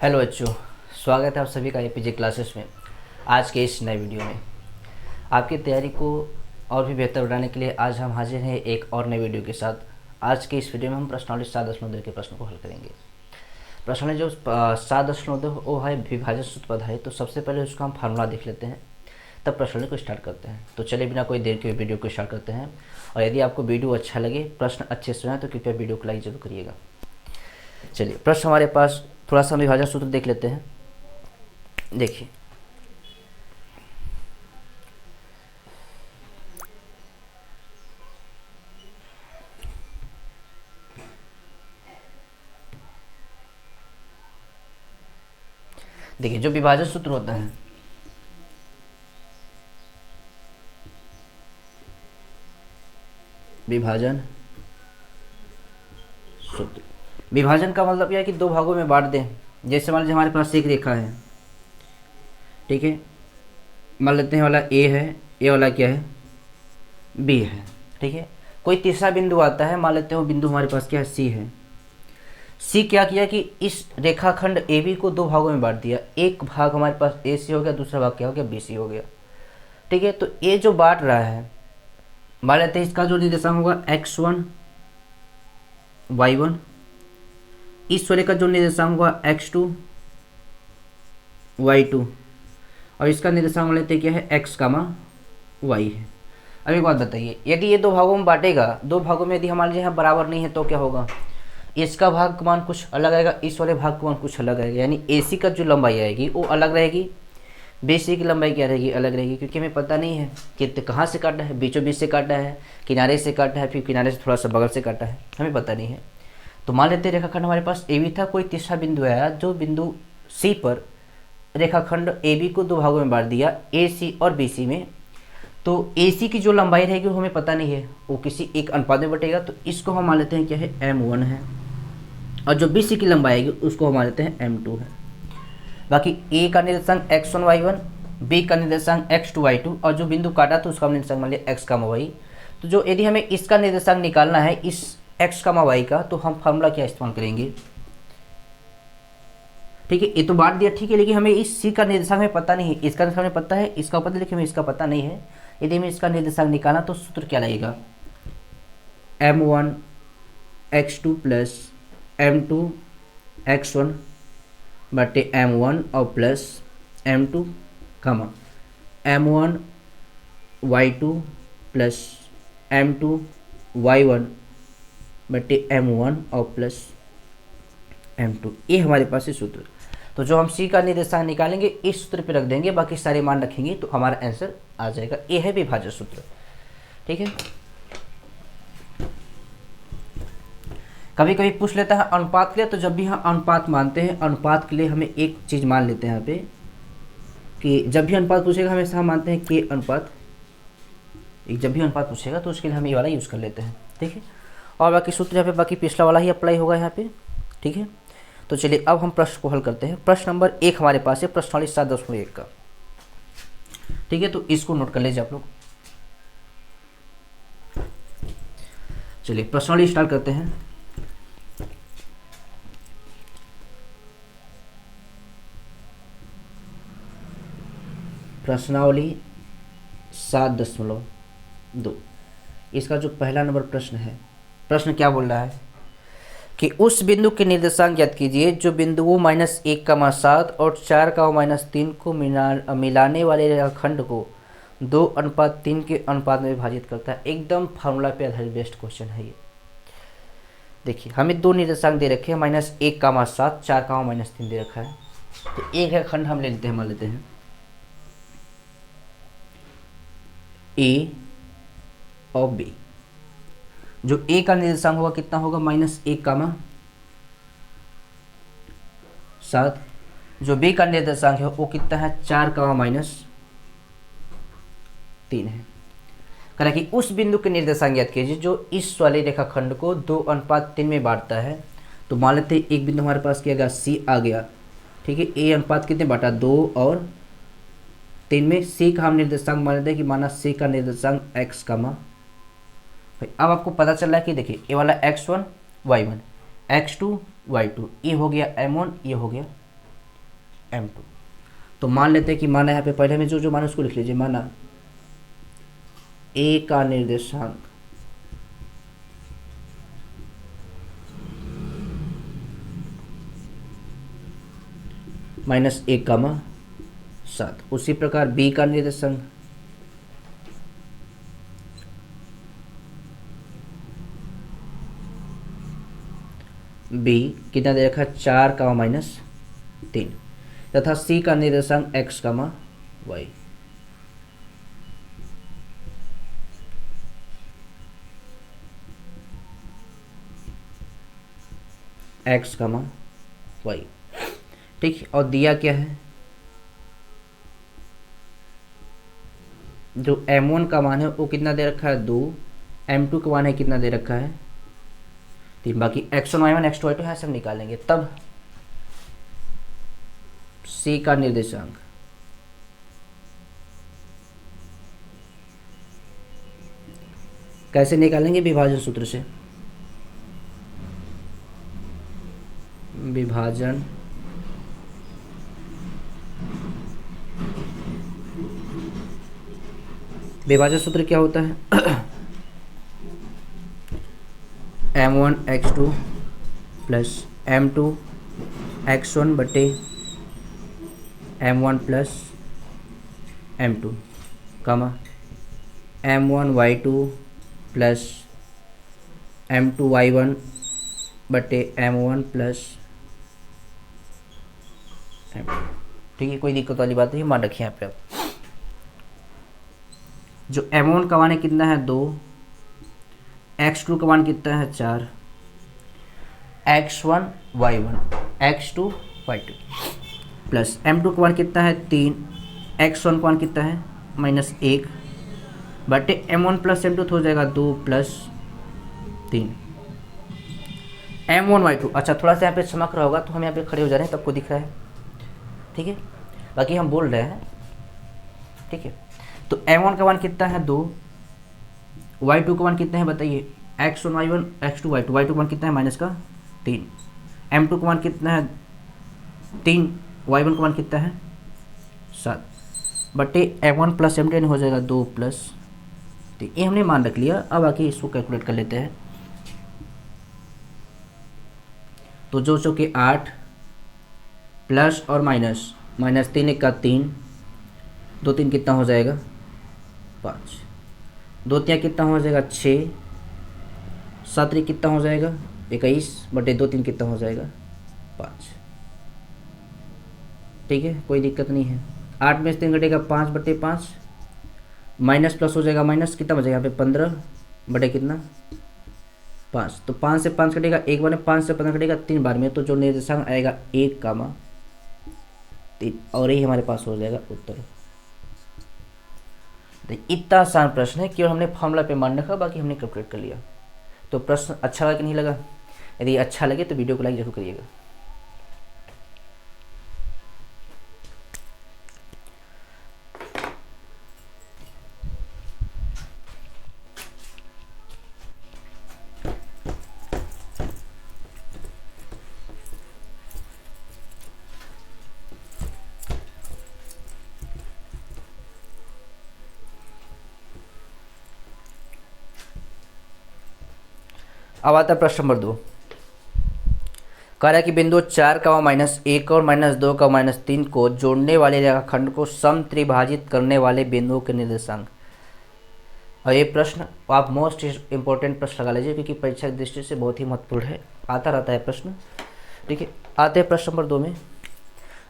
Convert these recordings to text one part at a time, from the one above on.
Hello बच्चों, स्वागत है आप सभी का एपीजे क्लासेस में। आज के इस नए वीडियो में आपकी तैयारी को और भी बेहतर बनाने के लिए आज हम हाजिर हैं एक और नए वीडियो के साथ। आज के इस वीडियो में हम प्रश्नावली 7.2 के प्रश्नों को हल करेंगे। प्रश्नावली जो 7.2 वो है विभाजन सूत्र पर है, तो सबसे पहले उसका हम फार्मूला देख लेते हैं, तब प्रश्नावली को स्टार्ट करते हैं। तो चलिए बिना कोई देर के वीडियो को स्टार्ट करते हैं। और यदि आपको वीडियो अच्छा लगे, प्रश्न अच्छे से सुने, तो कृपया वीडियो को लाइक जरूर करिएगा। चलिए प्रश्न हमारे पास, थोड़ा सा हम विभाजन सूत्र देख लेते हैं। देखिए, जो विभाजन सूत्र होता है, विभाजन सूत्र, विभाजन का मतलब यह है कि दो भागों में बांट दें। जैसे मान लीजिए हमारे पास एक रेखा है, ठीक है, मान लेते हैं वाला ए है, ये वाला क्या है, बी है, ठीक है। कोई तीसरा बिंदु आता है, मान लेते हैं वो बिंदु हमारे पास क्या है, सी है। सी क्या किया कि इस रेखाखंड ए बी को दो भागों में बांट दिया। एक भाग हमारे पास ए सी हो गया, दूसरा भाग क्या हो गया, बी सी हो गया, ठीक है। तो ये जो बांट रहा है, मान लेते हैं इसका जो निर्देशांक होगा x1 y1, इस वाले का जो निर्देशांक होगा x2 y2, और इसका निर्देशांक मान लेते हैं क्या है, x, y है। अब एक बात बताइए, यदि ये दो भागों में बांटेगा, दो भागों में यदि हमारे लिए यहाँ बराबर नहीं है तो क्या होगा, इसका भाग मान कुछ अलग आएगा, इस वाले भाग का मान कुछ अलग आएगा। यानी AC का जो लंबाई आएगी वो अलग रहेगी, BC की लंबाई क्या रहेगी, अलग रहेगी। क्योंकि हमें पता नहीं है कि कहाँ से काटा है, बीचों बीच से काटा है, किनारे से काटा है, फिर किनारे से थोड़ा सा बगल से काटा है, हमें पता नहीं है। तो मान लेते हैं रेखाखंड हमारे पास AB था, कोई तीसरा बिंदु आया जो बिंदु C पर रेखाखंड AB को दो भागों में बांट दिया, AC और BC में। तो AC की जो लंबाई रहेगी वो हमें पता नहीं है, वो किसी एक अनुपात में बटेगा, तो इसको हम मान लेते हैं क्या है, M1 है। और जो BC की लंबाई आएगी उसको हम मान लेते हैं M2 है। बाकी A का निर्देशांक x1 y1, B का निर्देशांक x2 y2, और जो बिंदु काटा तो उसका निर्देशांक मान लिया x, y। तो जो यदि हमें इसका निर्देशांक निकालना है, इस x, y का, तो हम फार्मूला क्या इस्तेमाल करेंगे, ठीक है। ये तो बांट दिया, ठीक है, लेकिन हमें इस C का निर्देशांक हमें पता नहीं है, इसका निर्देशांक हमें पता है, इसका पता, लेकिन हमें इसका पता नहीं है। यदि हमें इसका निर्देशांक निकालना तो सूत्र क्या लगेगा, M1 x2 plus M2 x1 बटे M1 और प्लस M2 कमा M1 y2 plus M2 y1 बटे M1 और प्लस M2। ये हमारे पास है सूत्र। तो जो हम C का निर्देशांक निकालेंगे इस सूत्र पे रख देंगे, बाकी सारे मान रखेंगे तो हमारा आंसर आ जाएगा। ये है विभाजन सूत्र, ठीक है। कभी कभी पूछ लेता है अनुपात के लिए, तो जब भी हम अनुपात मानते हैं, अनुपात के लिए हमें एक चीज़ मान लेते हैं यहाँ पे, कि जब भी अनुपात पूछेगा हमेशा हम मानते हैं कि अनुपात, जब भी अनुपात पूछेगा तो उसके लिए हम ये वाला यूज़ कर लेते हैं, ठीक है। और बाकी सूत्र यहाँ पे बाकी पिछला वाला ही अप्लाई होगा यहाँ पे, ठीक है। तो चलिए अब हम प्रश्न को हल करते हैं। प्रश्न नंबर 1 हमारे पास है, प्रश्नावली 7.1 का, ठीक है। तो इसको नोट कर लीजिए आप लोग। चलिए प्रश्नावली स्टार्ट करते हैं। प्रश्नावली 7.2, इसका जो पहला नंबर प्रश्न है, प्रश्न क्या बोल रहा है कि उस बिंदु के निर्देशांक ज्ञात कीजिए जो बिंदुओं -1, 7 और 4, -3 को मिलाने वाले रेखाखंड को 2:3 के अनुपात में विभाजित करता है। एकदम फार्मूला पे आधारित बेस्ट क्वेश्चन है ये। देखिए हमें दो निर्देशांक दे रखे हैं, -1, 7, 4, -3 दे रखा है। तो एक रेखाखंड हम ले लेते हैं, मान लेते हैं A और B। जो A का निर्देशांक होगा कितना होगा, -1, 7। जो B का निर्देशांक है वो कितना है, 4, -3 है। कह रहा कि उस बिंदु के निर्देशांक ज्ञात कीजिए जो इस वाले रेखाखंड को 2:3 में बांटता है। तो मान लेते हैं एक बिंदु हमारे पास क्या गया, C आ गया, ठीक है। A अनुपात कितने बांटा, 2 और 3 में। C का हम निर्देशांक मान लेते हैं कि माना C का निर्देशांक x, अब आपको पता चल रहा है कि देखिए ये वाला x1 y1, x2 y2, ये हो गया M1, ये हो गया m2। तो मान लेते हैं कि माना यहाँ पे पहले में जो जो माना उसको लिख लीजिए। माना a का निर्देशांक -1,7। उसी प्रकार b का निर्देशांक b कितना दे रखा है 4,-3 तथा c का निर्देशांक x, y। x, y। ठीक, और दिया क्या है, जो m1 का मान है वो कितना दे रखा है 2, m2 का मान है कितना दे रखा है 3। बाकी x1 y1 x2 y2 है सब निकालेंगे। तब c का निर्देशांक कैसे निकालेंगे, विभाजन सूत्र से। विभाजन सूत्र क्या होता है m1 x2 plus m2 x1 बटे m1 plus m2, m1 y2 plus m2 y1 बटे m1 प्लस m2। ठीक है, कोई दिक्कत वाली बात नहीं, मान रखिए यहाँ पे। आप जो m1 का मान है कितना है 2, x2 का मान कितना है 4, x1 y1 x2 y2 plus m2 का मान कितना है 3, x1 का मान कितना है -1 बटे m1 प्लस m2 तो हो जाएगा 2 प्लस 3 m1 y2। अच्छा, थोड़ा सा यहाँ पे चमक रहा होगा तो हम यहाँ पे खड़े हो जा रहे हैं, तब को दिख रहा है। ठीक है, बाकी हम बोल रहे हैं। ठीक है, तो m1 का मान कितना है 2, y2 का मान कितना है बताइए, x1 y1 x2 y2, y2 का मान कितना है -3, m2 का मान कितना है 3, y1 का मान कितना है 7 बटे m1 प्लस m2 हो जाएगा 2 प्लस 3। ये हमने मान रख लिया। अब आके इसको कैलकुलेट कर लेते हैं। तो जो चौके 8 प्लस और माइनस, -3 1 का 3, 2 3 कितना हो जाएगा 5, 2 3 कितना हो जाएगा 6, 7 3 कितना हो जाएगा 21 बटे 2 3 कितना हो जाएगा 5। ठीक है, कोई दिक्कत नहीं है। 8 में से 3 घटेगा 5 बटे 5, माइनस प्लस हो जाएगा माइनस, कितना बचेगा यहाँ पे 15 बटे कितना 5। तो 5 से 5 कटेगा 1 बार में, 5 से 15 कटेगा 3 बार में, तो जो निर्देशांक आएगा 1,3 और यही हमारे पास हो जाएगा उत्तर। इतना आसान प्रश्न है, केवल हमने फॉर्मूला पे मान रखा, बाकी हमने कैलकुलेट कर लिया। तो प्रश्न अच्छा लगा कि नहीं लगा? यदि अच्छा लगे तो वीडियो को लाइक जरूर करिएगा। अब आता है प्रश्न नंबर 2। कह रहा है कि बिंदु 4 का -1 और -2 का -3 को जोड़ने वाले रेखाखंड को समत्रिभाजित करने वाले बिंदुओं के निर्देशांक। और ये प्रश्न आप मोस्ट इंपॉर्टेंट प्रश्न लगा लीजिए, क्योंकि परीक्षा की दृष्टि से बहुत ही महत्वपूर्ण है, आता रहता है प्रश्न। ठीक है, आते हैं प्रश्न नंबर 2 में।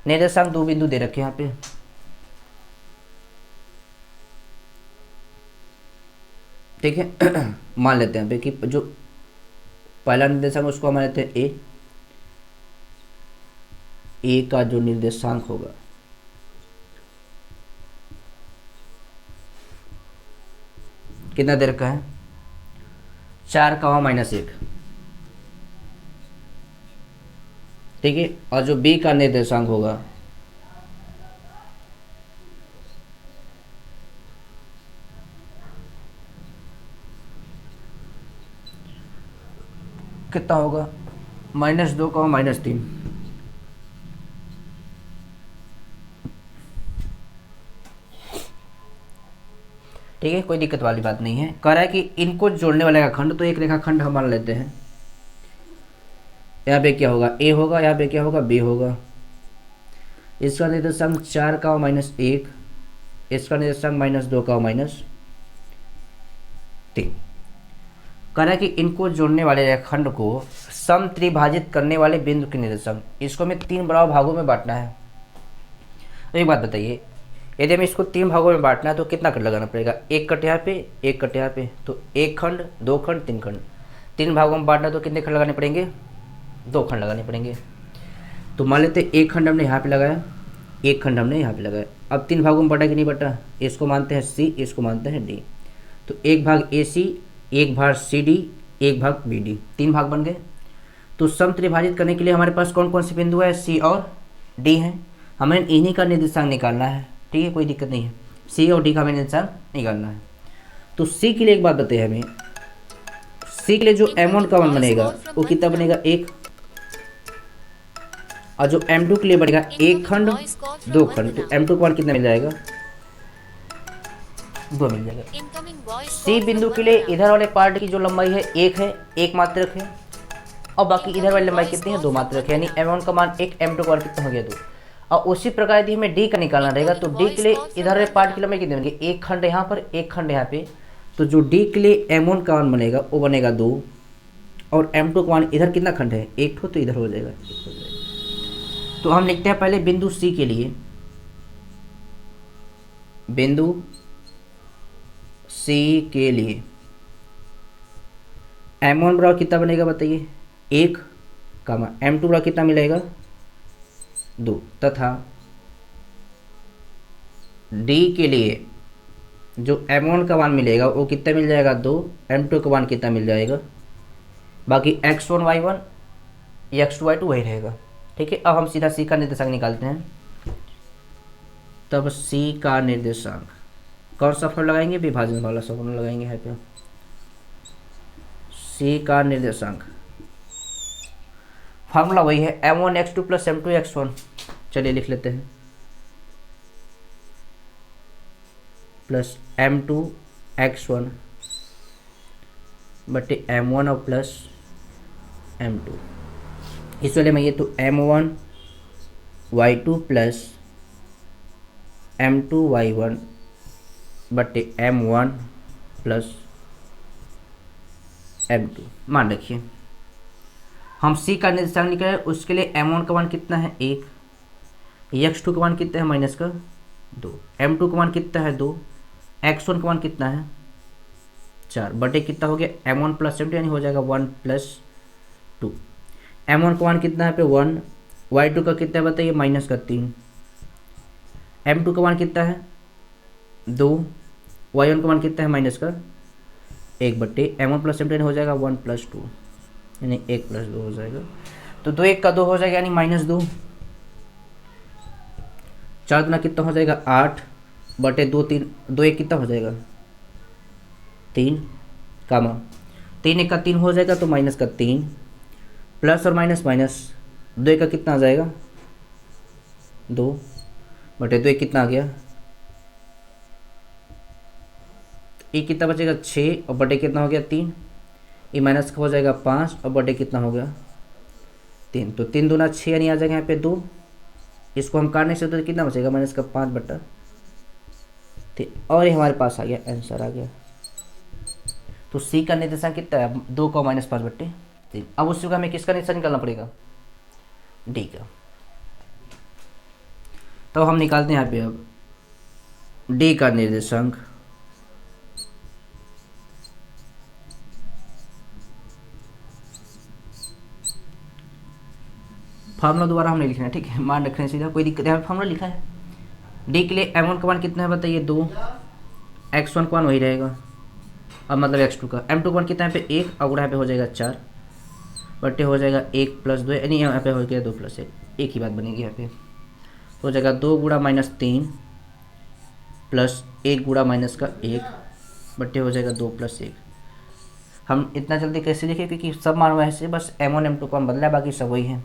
निर्देशांक 2 बिंदु दे रखे हैं यहाँ पे। ठीक है, मान लेते हैं कि जो पहला निर्देशांक उसको हम लेते हैं ए का जो निर्देशांक होगा कितना दे रखा है 4 का -1। ठीक है, और जो बी का निर्देशांक होगा कितना होगा -2 का -3। ठीक है, कोई दिक्कत वाली बात नहीं है। कह रहा है कि इनको जोड़ने वाले का खंड, तो एक रेखाखंड हम मान लेते हैं। यहाँ पे क्या होगा, ए होगा, यहाँ पे क्या होगा, बी होगा। इसका निर्देशांक 4 का -1, इसका निर्देशांक -2 का -3। कह रहा है कि इनको जोड़ने वाले रेखाखंड को समत्रिभाजित करने वाले बिंदु के निर्देशांक, इसको हमें 3 बराबर भागों में बांटना है। तो एक बात बताइए, यदि हमें इसको 3 भागों में बांटना है तो कितना कट लगाना पड़ेगा, एक कट यहाँ पे, एक कट यहाँ पे, तो एक खंड, दो खंड, तीन खंड। 3 भागों में बांटना तो कितने खंड लगाने पड़ेंगे, 2 खंड लगाने पड़ेंगे। तो मान लेते एक खंड हमने यहाँ पे लगाया, एक खंड हमने यहाँ पे लगाया। अब 3 भागों में बटा कि नहीं बटा, इसको मानते हैं सी, इसको मानते हैं डी। तो एक भाग ए सी, एक भाग सी डी, एक भाग बी डी, 3 भाग बन गए। तो समत्रिभाजित करने के लिए हमारे पास कौन कौन से बिंदु है, सी और डी हैं। हमें इन्हीं का निर्देशांक निकालना है, ठीक है, कोई दिक्कत नहीं है। सी और डी का हमें निर्देशांक निकालना है। तो सी के लिए एक बात बताइए हमें, सी के लिए जो M1 का मान बनेगा वो कितना बनेगा, 1। और जो M2 के लिए बनेगा एक खंड, 2 खंड, तो M2 का मान कितना मिल जाएगा, 2 मिल जाएगा। सी बिंदु के लिए इधर वाले पार्ट की जो लंबाई है 1 है, 1 मात्रक है, और बाकी इधर वाली लंबाई कितनी है, 2 मात्रक है। यानी M1 का मान 1, M2 का मान कितना हो गया, 2। और उसी प्रकार यदि हमें डी का निकालना रहेगा तो डी के लिए इधर वाले पार्ट की लंबाई कितनी बनेगी, एक खंड यहाँ पर, एक खंड यहाँ पे। तो जो डी के लिए M1 का मान बनेगा वो बनेगा 2, और M2 का मान इधर कितना खंड है, एक ठो, तो इधर हो जाएगा, 1 हो जाएगा। तो हम लिखते हैं पहले बिंदु सी के लिए, बिंदु सी के लिए M1 बराबर कितना बनेगा बताइए, 1, M2 बराबर कितना मिलेगा, 2, तथा डी के लिए जो M1 का मान मिलेगा वो कितना मिल जाएगा, 2, M2 का मान कितना मिल जाएगा, बाकी x1 y1 x2 y2 वही रहेगा। ठीक है, अब हम सीधा सी का निर्देशांक निकालते हैं। तब सी का निर्देशांक कौन सा फॉर्मूला लगाएंगे, विभाजन वाला फॉर्मूला लगाएंगे यहाँ पे। सी का निर्देशांक फार्मूला वही है, M1 x2 + M2 x1। चलिए लिख लेते हैं, प्लस M2 x1 बटे M1 और प्लस M2। इस वाले में ये तो M1 y2 plus M2 y1 बटे M1 प्लस M2। मान रखिए हम C का निर्देशांक निकाले, उसके लिए M1 का मान कितना है, 1, x2 का मान कितना है, -2, M2 का मान कितना है, 2, x1 का मान कितना है, 4, बटे कितना हो गया, M1 प्लस M2, यानी हो जाएगा 1 + 2। M1 का मान कितना है पे 1, y2 का कितना है बताइए, -3, M2 का मान कितना है, 2, y1 का मान कितना है, -1, बटे M1 प्लस M2 हो जाएगा 1 + 2, यानी 1 + 2 हो जाएगा। तो 2 1 का 2 हो जाएगा, यानी -2, 4 दूना कितना हो जाएगा, 8, बटे 2 3, 2 1 कितना हो जाएगा, 3, 3 1 का 3 हो जाएगा, तो -3, प्लस और माइनस, 2 1 का कितना आ जाएगा, 2, बटे 2 1 कितना आ गया, एक कितना बचेगा, 6, और बटे कितना हो गया, 3, ये माइनस का हो जाएगा 5, और बटे कितना हो गया, 3। तो 3 दूना 6, यानी आ जाएगा यहाँ पे 2। इसको हम काटने से तो कितना बचेगा, -5/3, और ये हमारे पास आ गया, आंसर आ गया। तो सी का निर्देशांक कितना है, 2 का -5/3। अब उसी का हमें किसका निर्देशांक निकालना पड़ेगा, डी का। तो हम निकालते हैं यहाँ पे अब डी का निर्देशांक। फार्मूला दोबारा हमने लिखना है, ठीक है, मान रखने सीधा, कोई दिक्कत है। फार्मूला लिखा है, डी के लिए M1 का मान कितना है बताइए, 2, x1 का मान वही रहेगा, अब मतलब x2 का, M2 का मान कितना है पे 1, और यहाँ पे हो जाएगा 4, बटे हो जाएगा 1 + 2, यानी यहाँ पे हो गया 2 + 1, एक ही बात बनेगी यहाँ पे। हो जाएगा 2 × -3 प्लस 1 × -1, बटे हो जाएगा 2 + 1। हम इतना जल्दी कैसे लिखे, क्योंकि सब मान वैसे, बस M1 M2 का मान बदला है, बाकी सब वही है।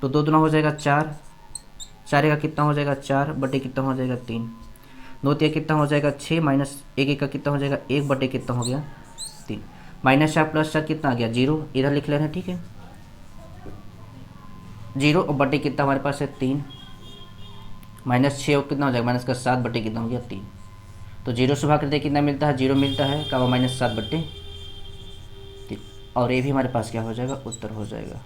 तो 2 दूना हो जाएगा 4, 4 का कितना हो जाएगा, 4, बटे कितना हो जाएगा, 3। 9 तिया कितना हो जाएगा 6, माइनस 1 का कितना हो जाएगा 1 बटे कितना हो गया 3, -4 + 4 कितना आ गया 0, इधर लिख लेना, ठीक है। 0 और बटे कितना हमारे पास है 3, -6 और कितना हो जाएगा -7 बटे कितना हो गया 3। तो 0 से भाग करते कितना मिलता है 0 मिलता है, का -7 बटे 3, और ये भी हमारे पास क्या हो जाएगा उत्तर हो जाएगा।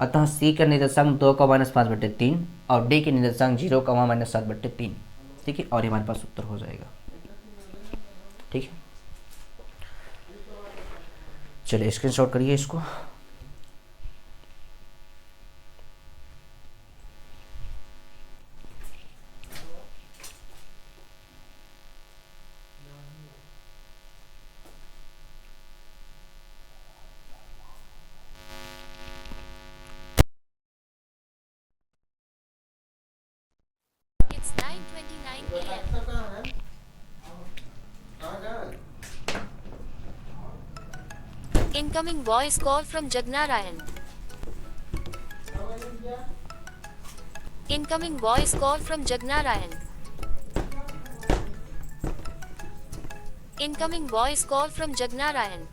अतः सी का निर्देशांक 2 का -5 बटे 3 और डी के निर्देशांक 0 का -7 बटे 3, ठीक है, और ये हमारे पास उत्तर हो जाएगा, ठीक है। चलिए स्क्रीनशॉट करिए इसको। It's 9:29 a.m. Incoming voice call from Jagnarayan. Incoming voice call from Jagnarayan. Incoming voice call from Jagnarayan.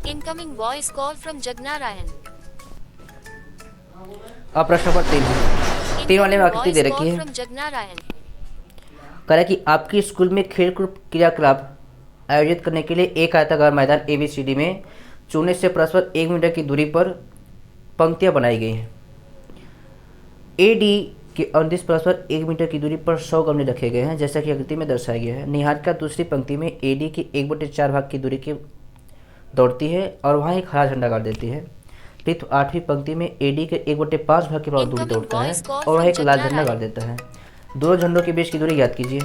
Incoming voice call from Jagnarayan. अब प्रश्न नंबर 3 है, 3 वाले में Incoming आकृति दे voice रखी call है। from Jagnarayan. कह रहा है कि आपके स्कूल में खेलकूद क्रियाकलाप आयोजित करने के लिए एक आयताकार मैदान ABCD में चुने से परस्पर 1 मीटर की दूरी पर पंक्तियां बनाई गई हैं। AD के अंदिश परस्पर 1 मीटर की दूरी पर 100 गमले रखे गए हैं, जैसा कि आकृति में दर्शाया गया है। निहारिका दूसरी पंक्ति में AD की 1/4 भाग की दूरी की दौड़ती है और वहाँ एक हरा झंडा गाड़ देती है। पृथु 8वीं पंक्ति में AD के 1/5 भाग के बराबर दूरी Incoming दौड़ता है voice call और वह from एक लाल झंडा Jagnarayan. गाड़ देता है। दोनों झंडों के बीच की दूरी ज्ञात कीजिए।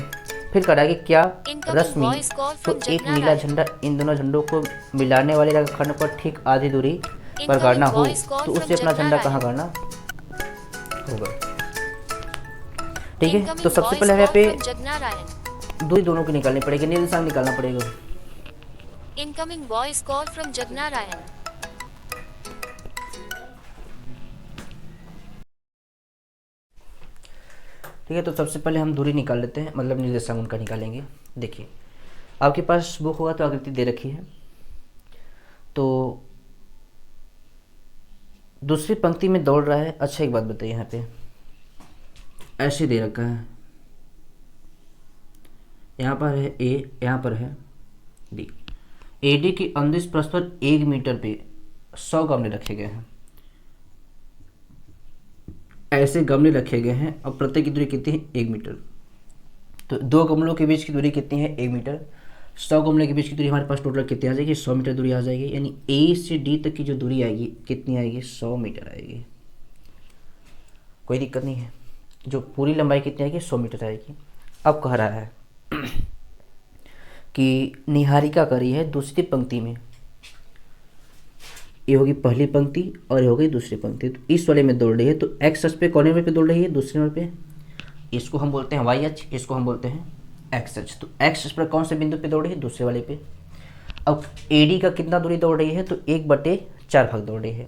फिर कहा कि क्या Incoming रश्मि voice call तो from एक नीला Jagnarayan. झंडा इन दोनों झंडों को मिलाने वाले रेखाखंड पर ठीक आधी दूरी पर Incoming गाड़ना हो voice call तो from उससे अपना झंडा कहाँ Jagnarayan. गाड़ना होगा, ठीक है। Incoming तो सबसे voice पहले हमें call यहाँ from Jagnarayan. पे दूरी दोनों की निकालनी पड़ेगी, निर्देशांक निकालना पड़ेगा। Incoming voice call from Jagnarayan. ठीक है, तो सबसे पहले हम दूरी निकाल लेते हैं, मतलब निर्देशांक उनका निकालेंगे। देखिए आपके पास बुक होगा तो आकृति दे रखी है। तो दूसरी पंक्ति में दौड़ रहा है। अच्छा एक बात बताइए, यहाँ पे ऐसे दे रखा है, यहाँ पर है A, यहाँ पर है D। AD की अंदिश परस्पर 1 मीटर पे 100 गमले रखे गए हैं। ऐसे गमले रखे गए हैं और प्रत्येक की दूरी कितनी है 1 मीटर। तो दो गमलों के बीच की दूरी कितनी है 1 मीटर। 100 गमले के बीच की दूरी हमारे पास टोटल कितनी आ जाएगी 100 मीटर दूरी आ जाएगी। यानी A से D तक की जो दूरी आएगी कितनी आएगी 100 मीटर आएगी। कोई दिक्कत नहीं है, जो पूरी लंबाई कितनी आएगी 100 मीटर आएगी। अब कह रहा है कि निहारिका करी है दूसरी पंक्ति में, ये होगी पहली पंक्ति और ये होगी दूसरी पंक्ति। तो इस वाले में दौड़ रही है, तो एक्स अक्ष पे कौन नंबर पे दौड़ रही है दूसरे नंबर पे, इसको हम बोलते हैं वाई अक्ष, इसको हम बोलते हैं एक्स अक्ष। तो एक्स अक्ष पर कौन से बिंदु पे दौड़ रही है दूसरे वाले पे। अब AD का कितना दूरी दौड़ रही है तो 1/4 भाग दौड़ रही है।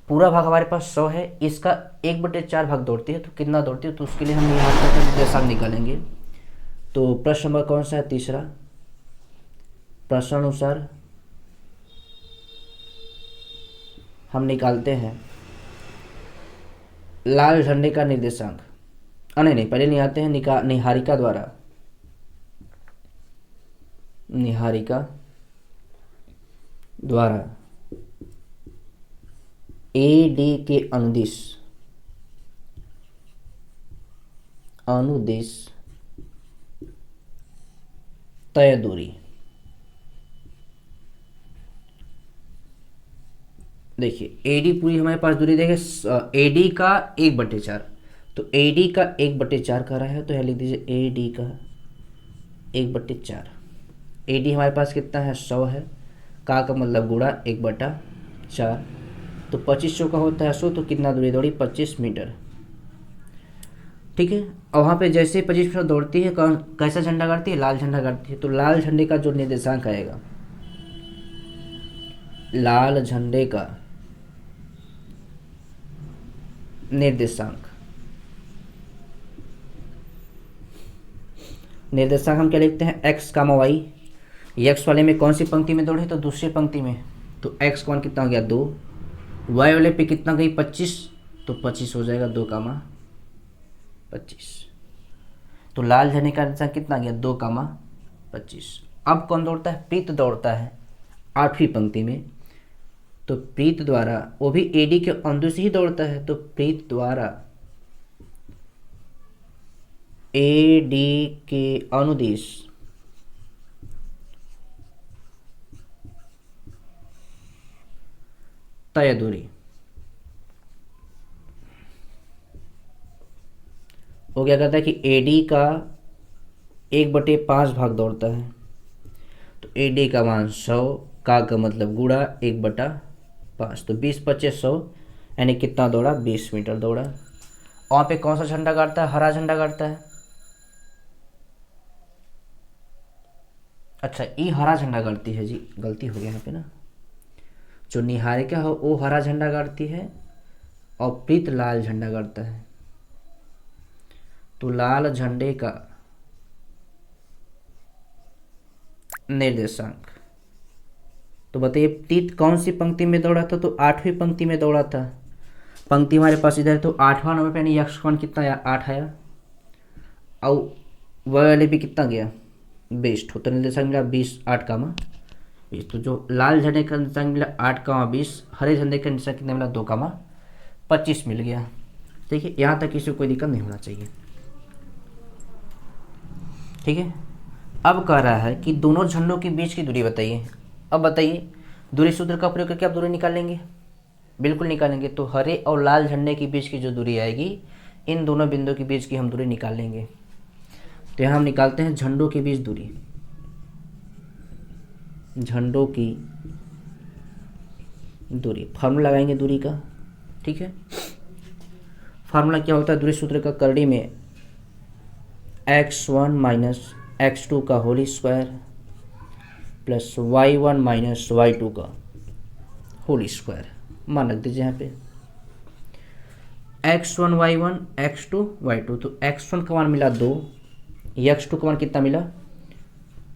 पूरा भाग हमारे पास 100 है, इसका 1/4 भाग दौड़ती है, तो कितना दौड़ती है तो उसके लिए हम यहाँ पर निर्देशांक निकालेंगे। तो प्रश्न नंबर कौन सा है तीसरा, प्रश्नानुसार हम निकालते हैं लाल झंडे का निर्देशांक। नहीं पहले निकालते हैं निहारिका द्वारा, निहारिका द्वारा AD के अनुदिश तय दूरी। देखिए AD पूरी हमारे पास दूरी देखे AD का 1/4, तो AD का 1/4 कर रहा है, तो यहाँ लिख दीजिए AD का 1/4। AD हमारे पास कितना है 100 है, का मतलब गुणा 1/4, तो 2500 का होता है 100, तो कितना दूरी दौड़ी 25 मीटर। ठीक है, और वहाँ पे जैसे 25 मीटर दौड़ती है कैसा झंडा गाड़ती है लाल झंडा गाड़ती है। तो लाल झंडे का जो निर्देशांक आएगा, लाल झंडे का निर्देशांक निर्देशांक हम क्या लिखते हैं, एक्स कामा वाई। एक्स वाले में कौन सी पंक्ति में दौड़े, तो दूसरी पंक्ति में, तो एक्स का मान कितना हो गया 2। वाई वाले पे कितना गई 25, तो 25 हो जाएगा 2 कामा 25। तो लाल झंडे का निर्देशांक कितना गया 2 कामा 25। अब कौन दौड़ता है, प्रीत दौड़ता है 8वीं पंक्ति में। तो प्रीत द्वारा, वो भी एडी के अंदर से ही दौड़ता है, तो प्रीत द्वारा एडी के अनुदिश तय दूरी, वो क्या कहता है कि एडी का 1/5 भाग दौड़ता है। तो एडी का मान 100, का मतलब गुणा 1/5, तो 20 25 100, यानी कितना दौड़ा 20 मीटर दौड़ा। वहाँ पे कौन सा झंडा गाड़ता है, हरा झंडा गाड़ता है। अच्छा, ये हरा झंडा गाड़ती है जी, गलती हो गया यहाँ पे ना। जो निहारिका हो वो हरा झंडा गाड़ती है और प्रीत लाल झंडा गाड़ता है। तो लाल झंडे का निर्देशांक, तो बताइए प्रीत कौन सी पंक्ति में दौड़ा था, तो 8वीं पंक्ति में दौड़ा था। पंक्ति हमारे पास इधर, तो 8वां नंबर पे यानी यक्ष कितना आया 8 आया, और वह वाले भी कितना गया 20, तो निर्देशांक मिला 20 8 कामा 20। तो जो लाल झंडे का निर्देशांक मिला 8 कामा 20, हरे झंडे का निर्देशांक कितना मिला 2 कामा 25 मिल गया। देखिए यहाँ तक किसी को कोई दिक्कत नहीं होना चाहिए, ठीक है। अब कह रहा है कि दोनों झंडों के बीच की दूरी बताइए। अब बताइए दूरी सूत्र का प्रयोग करके आप दूरी निकालेंगे, बिल्कुल निकालेंगे। तो हरे और लाल झंडे के बीच की जो दूरी आएगी, इन दोनों बिंदुओं के बीच की हम दूरी निकालेंगे। तो यहाँ हम निकालते हैं झंडों के बीच दूरी, झंडों की दूरी, फार्मूला लगाएंगे दूरी का, ठीक है। फार्मूला क्या होता है दूरी सूत्र का, करड़ी में x1 माइनस x2 का whole square plus y1 minus y2 का होल स्क्वायर, मान रख दीजिए यहाँ पे x1 y1 x2 y2। तो x1 का मान मिला 2, x2 का मान कितना मिला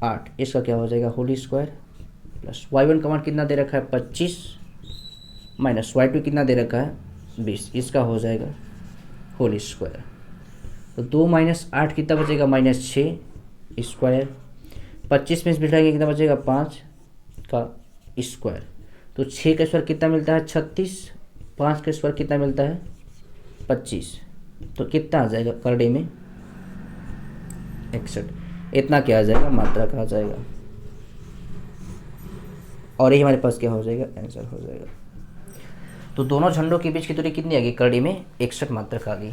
8, इसका क्या हो जाएगा होल स्क्वायर प्लस y1 का मान कितना दे रखा है 25 माइनस y2 कितना दे रखा है 20, इसका हो जाएगा होल स्क्वायर। तो 2 माइनस 8 कितना बचेगा -6 स्क्वायर, 25 में बिठाएंगे कितना बचेगा 5 का स्क्वायर। तो 6 का स्क्वायर कितना मिलता है 36, 5 का स्क्वायर कितना मिलता है 25, तो कितना आ जाएगा करड़े में 61। इतना क्या आ जाएगा मात्रा का आ जाएगा, और ये हमारे पास क्या हो जाएगा आंसर हो जाएगा। तो दोनों झंडों के बीच की दूरी कितनी आ गई करड़ी में 61 मात्रक आ गई।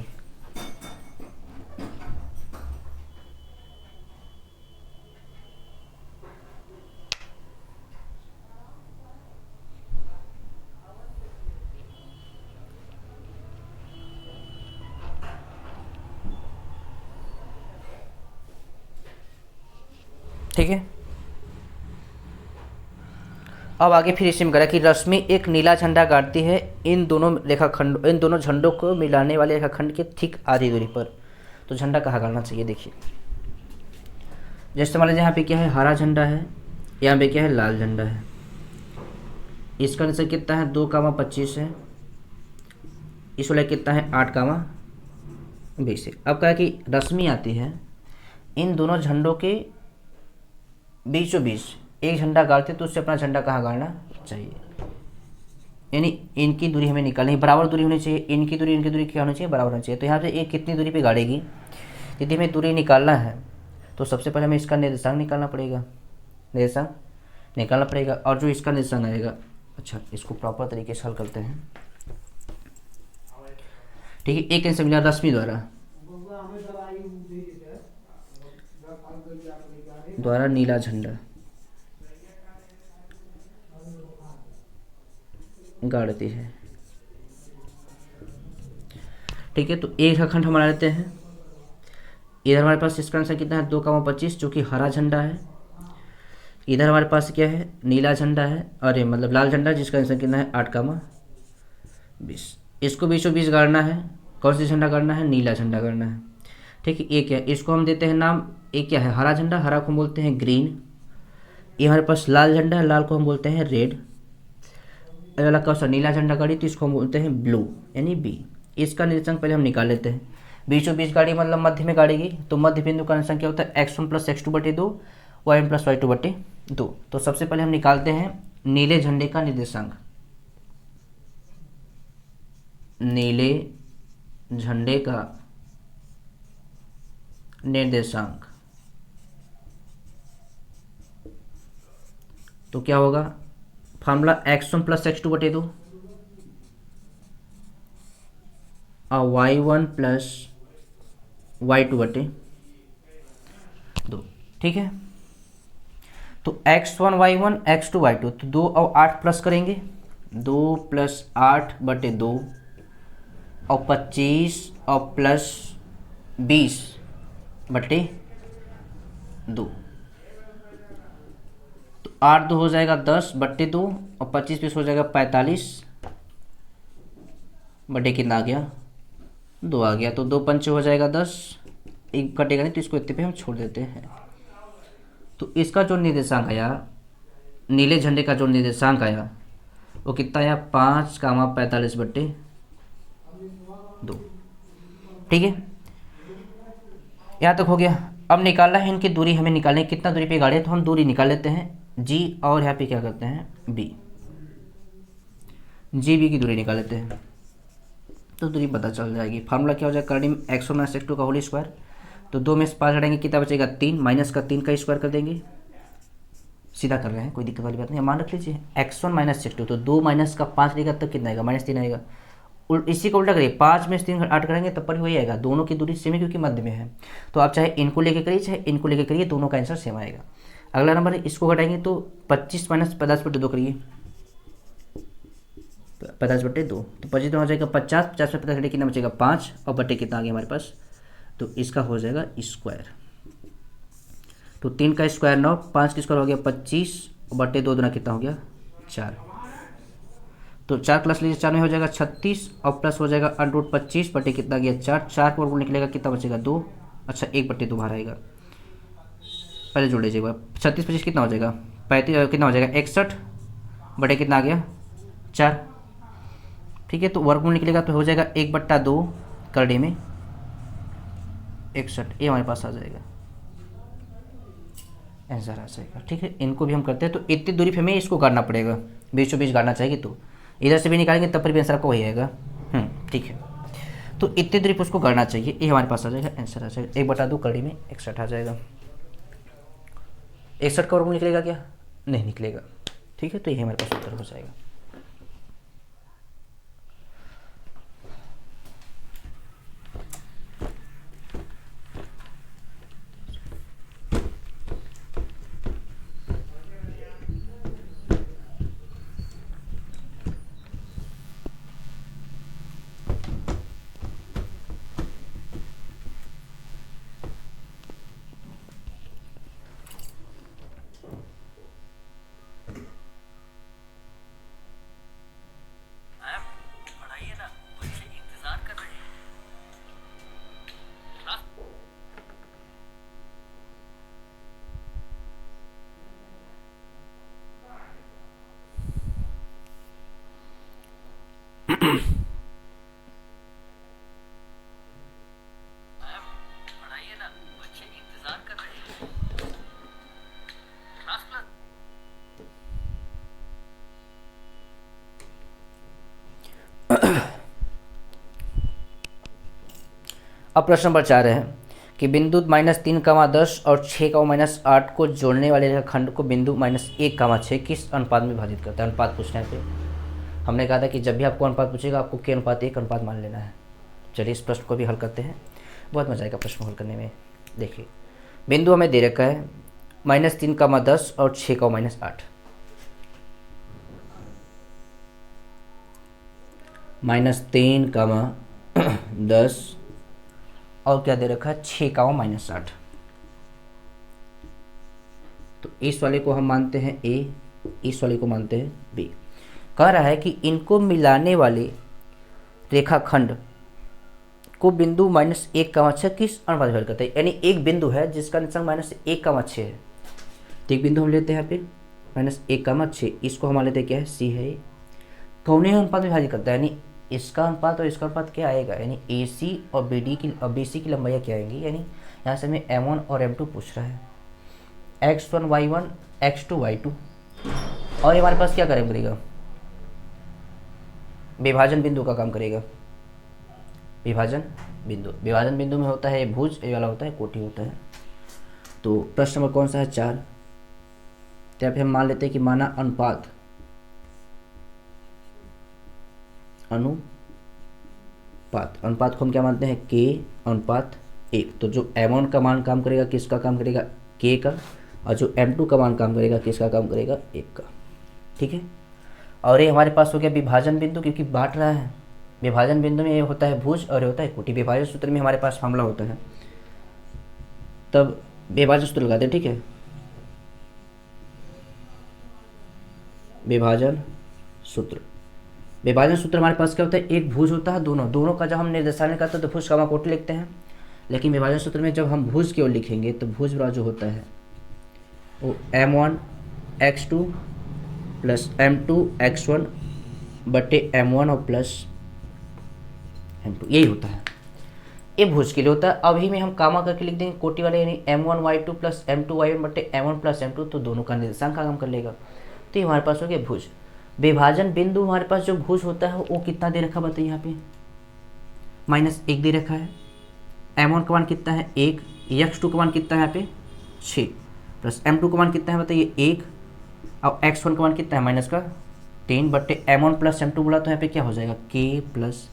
ठीक है। अब आगे फिर इसी में करा कि रश्मि एक नीला झंडा गाड़ती है इन दोनों झंडों को मिलाने वाले रेखाखंड के ठीक आधी दूरी पर। तो झंडा कहाँ गाड़ना चाहिए, देखिए जैसे मान लीजिए यहाँ पे क्या है हरा झंडा है, यहाँ पे क्या है लाल झंडा है। इसका आंसर कितना है 2,25 है, इस वाला कितना है 8,20 है। अब कहा कि रश्मि आती है इन दोनों झंडों के बीचों बीच एक झंडा गाड़ते, तो उससे अपना झंडा कहाँ गाड़ना चाहिए, यानी इनकी दूरी हमें निकालनी, बराबर दूरी होनी चाहिए। इनकी दूरी क्या होनी चाहिए, बराबर होनी चाहिए। तो यहाँ पे एक कितनी दूरी पे गाड़ेगी, यदि हमें दूरी निकालना है तो सबसे पहले हमें इसका निर्देशांक निकालना पड़ेगा, और जो इसका निर्देशांक आएगा, अच्छा इसको प्रॉपर तरीके से हल करते हैं, ठीक है। एक आंसर मिला रश्मि द्वारा नीला झंडा गाड़ती है, ठीक है। तो एक रेखाखंड हमारा लेते हैं, इधर हमारे पास इसका आंसर कितना है 2,25 जो कि हरा झंडा है। इधर हमारे पास क्या है नीला झंडा है, अरे मतलब लाल झंडा, जिसका आंसर कितना है 8,20। इसको बीचों बीच गाड़ना है, कौन सा झंडा गाड़ना है, नीला झंडा गाड़ना है, ठीक है। एक है इसको हम देते हैं नाम ये क्या है, हरा झंडा, हरा को हम बोलते हैं ग्रीन। ये हमारे पास लाल झंडा है, लाल को हम बोलते हैं रेड। ये वाला कौन सा, नीला झंडा गाड़ी, तो इसको हम बोलते हैं ब्लू, यानी बी। इसका निर्देशांक पहले हम निकाल लेते हैं। बीचों बीच गाड़ी मतलब मध्य में गाड़ेगी, तो मध्य बिंदु का निर्देशांक क्या होता है, x1 प्लस x2 बटे 2, y1 प्लस y2 बटे 2। तो सबसे पहले हम निकालते हैं नीले झंडे का निर्देशांक। नीले झंडे का निर्देशांक तो क्या होगा, फार्मूला x1 प्लस x2 बटे 2 और y1 प्लस y2 बटे 2, ठीक है। तो x1 y1 x2 y2, तो 2 और 8 प्लस करेंगे, 2 प्लस 8 बटे 2 और 25 और प्लस 20 बटे 2। तो 8 2 हो जाएगा 10 बटे 2 और 25 20 हो जाएगा 45 बटे कितना आ गया, 2 आ गया। तो 2 पंचे हो जाएगा 10, एक कटेगा नहीं तो इसको इतने पे हम छोड़ देते हैं। तो इसका जो निर्देशांक आया, नीले झंडे का जो निर्देशांक आया वो कितना आया, 5, 45 बटे 2, ठीक है। यहाँ तक हो गया। अब निकालना है इनकी दूरी, हमें निकालनी है कितना दूरी पे गाड़ी है, तो हम दूरी निकाल लेते हैं जी, और यहाँ पे क्या करते हैं बी, जी बी की दूरी निकाल लेते हैं, तो दूरी पता चल जाएगी। फार्मूला क्या हो जाएगा, करंट में x1 माइनस x2 का होल स्क्वायर, तो 2 में से 5 हटाएंगे कितना बचेगा 3, माइनस का 3 का स्क्वायर कर देंगे, सीधा कर रहे हैं, कोई दिक्कत वाली बात नहीं, मान रख लीजिए x1 माइनस x2, तो 2 माइनस का 5 रहेगा तब कितना आएगा, -3 आएगा। इसी को उल्टा करिए, 5 में से 3 8 करेंगे तब पर वही आएगा, दोनों की दूरी सेम है क्योंकि मध्य में है। तो आप चाहे इनको लेके करिए चाहे इनको लेके करिए, दोनों का आंसर सेम आएगा। अगला नंबर है, इसको घटाएंगे तो 25 माइनस 50 बटे 2 करिए, 50 बटे 2, तो 25 हो जाएगा 50, 50 में 50 घटे कितना बचेगा 5, और बटे कितना आ गया हमारे पास, तो इसका हो जाएगा स्क्वायर। तो 3 का स्क्वायर 9, 5 का स्क्वायर हो गया 25, बटे 2 दूना कितना हो गया 4, तो 4 प्लस लीजिए, 4 में हो जाएगा 36 और प्लस हो जाएगा अंडरूट 25 बटे कितना गया 4, 4 का वर्गमूल निकलेगा कितना बचेगा 2, अच्छा 1 बटे 2 बाहर आएगा, पहले जोड़ लीजिए एक बार, 36 25 कितना हो जाएगा 35, कितना हो जाएगा 61 बटे कितना आ गया 4, ठीक है। तो वर्गमूल निकलेगा तो हो जाएगा 1/2 करड़े में 61, ये हमारे पास आ जाएगा, आंसर आ जाएगा, ठीक है। इनको भी हम करते हैं, तो इतनी दूरी पे हमें इसको गाड़ना पड़ेगा, बीचों बीच गाड़ना चाहिए, तो इधर से भी निकालेंगे तब पर भी आंसर आपको वही आएगा, ठीक है। तो इतनी दूरी पर उसको करना चाहिए, ये हमारे पास आ जाएगा, आंसर आ जाएगा 1/2 करड़ी में 61 आ जाएगा। 61 का वर्गमूल निकलेगा क्या, नहीं निकलेगा, ठीक है। तो ये हमारे पास उत्तर हो जाएगा। अब प्रश्न नंबर 4 है कि बिंदु -3, 10 और 6, -8 को जोड़ने वाले रेखाखंड को बिंदु -1, 6 किस अनुपात में विभाजित करता है। अनुपात पूछने पे हमने कहा था कि जब भी आपको अनुपात पूछेगा आपको के अनुपात 1 अनुपात मान लेना है। चलिए इस प्रश्न को भी हल करते हैं, बहुत मजा आएगा प्रश्न हल करने में। देखिए बिंदु हमें दे रखा है -3, 10 और 6, -8, -3, 10 और क्या दे रखा है 6, -8। तो इस वाले को हम मानते हैं ए, इस वाले को मानते हैं बी। कह रहा है कि इनको मिलाने वाले रेखाखंड को बिंदु -1,6 किस अनुपात में डिवाइड करता है, यानी एक बिंदु है जिसका निर्देशांक -1,6 है। तो एक बिंदु हम लेते हैं यहाँ पे -1,6, इसको हम लेते हैं क्या है, सी है, कौने अनुपात में विभाजित करता है, यानी इसका अनुपात और इसका अनुपात क्या आएगा, यानी ए सी और बी सी की लंबाइयाँ क्या आएंगी, यानी यहाँ से हमें M1 और M2 पूछ रहा है, X1 Y1 X2 Y2। और ये हमारे पास क्या करेगा, विभाजन बिंदु का काम करेगा। विभाजन बिंदु में होता है भुज, ये वाला होता है कोटि होता है। तो प्रश्न नंबर कौन सा है, 4। तो यहाँ पे हम मान लेते हैं कि माना अनुपात को हम क्या मानते हैं, K अनुपात 1। तो जो M1 का मान काम करेगा किसका काम करेगा, K का, और जो M2 का मान काम करेगा किसका काम करेगा, 1 का। ठीक है, और ये हमारे पास हो गया विभाजन बिंदु, क्योंकि बांट रहा है। विभाजन बिंदु में ये होता है भुज और ये होता है कोटि। विभाजन सूत्र में हमारे पास फार्मूला होता है, तब विभाजन सूत्र लगाते हैं। ठीक है, विभाजन सूत्र हमारे पास क्या होता है, एक भुज होता है, दोनों का जब हम निर्देशांक निकालते हैं तो भुज का कोटि लिखते हैं। लेकिन विभाजन सूत्र में जब हम भुज की ओर लिखेंगे तो भुज बराबर जो होता है वो M1 X2 plus M2 X1 बटे M1 और प्लस M2, यही होता है। ये भुज के लिए होता है। अभी में हम कामा करके लिख देंगे कोटि वाले, यानी M1 Y2 plus M2 Y1 बटे M1 प्लस M2, तो दोनों का निर्देशांक का काम कर लेगा। तो ये हमारे पास हो गया भुज। विभाजन बिंदु हमारे पास जो भुज होता है वो कितना दे रखा बताइए, यहाँ पे -1 दे रखा है। M1 का मान कितना है, 1। X2 का मान कितना है यहाँ पे 6, प्लस M2 का मान कितना है बताइए 1, और X1 का मान कितना है -3 बटे M1 प्लस M2 बोला, तो यहाँ पे क्या हो जाएगा K प्लस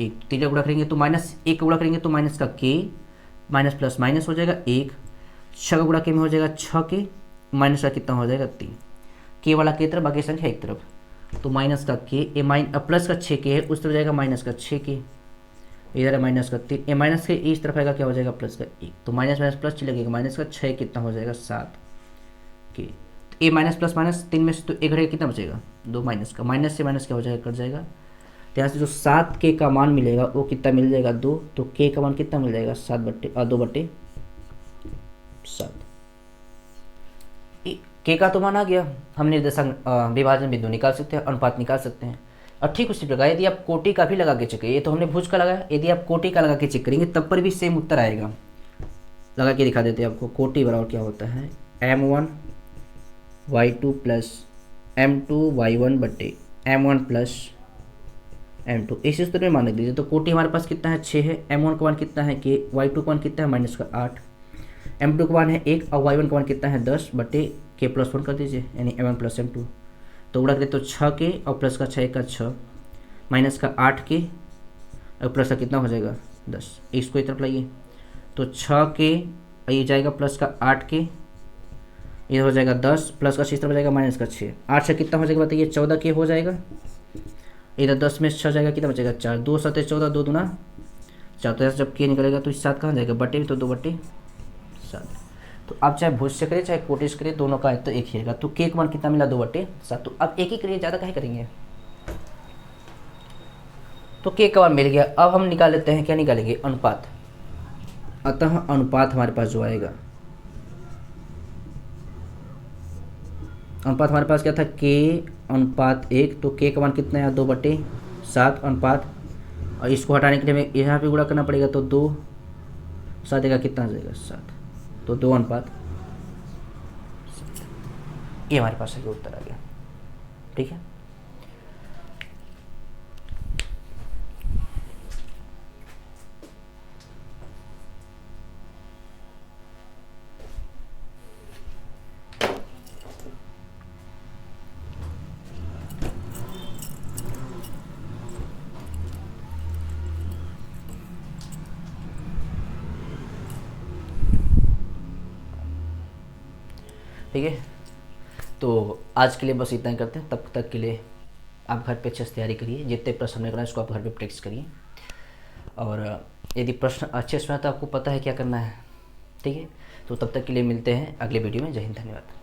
1। 3 का गुणा करेंगे तो -1 का गुणा करेंगे तो माइनस का K, माइनस प्लस माइनस हो जाएगा 1। 6 का गुणा के में हो जाएगा 6 के, माइनस का कितना हो जाएगा 3। K वाला के तरफ, बाकी संख्या एक तरफ, तो माइनस का K, प्लस का 6 के है उस तरफ जाएगा माइनस का 6 के, इधर है माइनस का 3, ए माइनस के इस तरफ आएगा क्या हो जाएगा प्लस का 1, तो माइनस माइनस प्लस चलेगा, माइनस का 6 कितना हो जाएगा 7 के। तो ए माइनस प्लस माइनस 3 में से तो 1 घटेगा, कितना बचेगा 2 माइनस का, माइनस से माइनस क्या हो जाएगा कट जाएगा। तो यहाँ से जो 7 के का मान मिलेगा वो कितना मिल जाएगा 2, तो के का मान कितना मिल जाएगा 2/7। के का तो मान आ गया, हम निर्देशांक विभाजन बिंदु निकाल सकते हैं, अनुपात निकाल सकते हैं। और ठीक उसी प्रकार यदि आप कोटि का भी लगा के चेक करिए, ये तो हमने भुज का लगाया, यदि आप कोटि का लगा के चेक करेंगे तब पर भी सेम उत्तर आएगा। लगा के दिखा देते हैं आपको। कोटि बराबर क्या होता है, M1 Y2 plus M2 Y1 बटे M1 प्लस M2, इसी सूत्र में मान लिख दीजिए। तो कोटि हमारे पास कितना है 6 है, M1 का मान कितना है K, Y2 का मान कितना है माइनस का 8, M2 का मान है 1 और Y1 का मान कितना है 10 बटे K प्लस 1 कर दीजिए, यानी M1 प्लस M2। तो उड़ा करें तो 6 के और प्लस का 6 का 6, माइनस का 8 के और प्लस का कितना हो जाएगा 10, इसको इस तरफ लाइए तो 6 के, ये जाएगा प्लस का 8 के, ये हो जाएगा 10, प्लस का 6 तरफ जाएगा माइनस का 6, 8 से कितना हो जाएगा बताइए 14 के हो जाएगा। इधर 10 में 6 जाएगा, कितना बचेगा 4, 2 7 14, 2 दूना 4, तो जब के निकलेगा तो 7 कहाँ जाएगा बटे में, तो 2/7। तो आप चाहे भुज से करिए चाहे कोटि से करिए, दोनों का तो एक ही रहेगा। तो के का मान कितना मिला 2/7। तो अब एक ही करिए, ज़्यादा काहे करेंगे। तो के का मान मिल गया। अब हम निकाल लेते हैं, क्या निकालेंगे, अनुपात। अतः अनुपात हमारे पास जो आएगा, अनुपात हमारे पास क्या था K अनुपात 1, तो K का मान कितना है 2/7 अनुपात, और इसको हटाने के लिए हमें यहाँ पे गुणा करना पड़ेगा, तो 2 7 का कितना आ जाएगा 7, तो 2 अनुपात 7। ये हमारे पास सही उत्तर आ गया। ठीक है, ठीक है। तो आज के लिए बस इतना ही करते हैं। तब तक के लिए आप घर पे अच्छे से तैयारी करिए, जितने प्रश्न हमने कराए उसको आप घर पे प्रैक्टिस करिए, और यदि प्रश्न अच्छे से तो आपको पता है क्या करना है। ठीक है, तो तब तक के लिए मिलते हैं अगले वीडियो में। जय हिंद, धन्यवाद।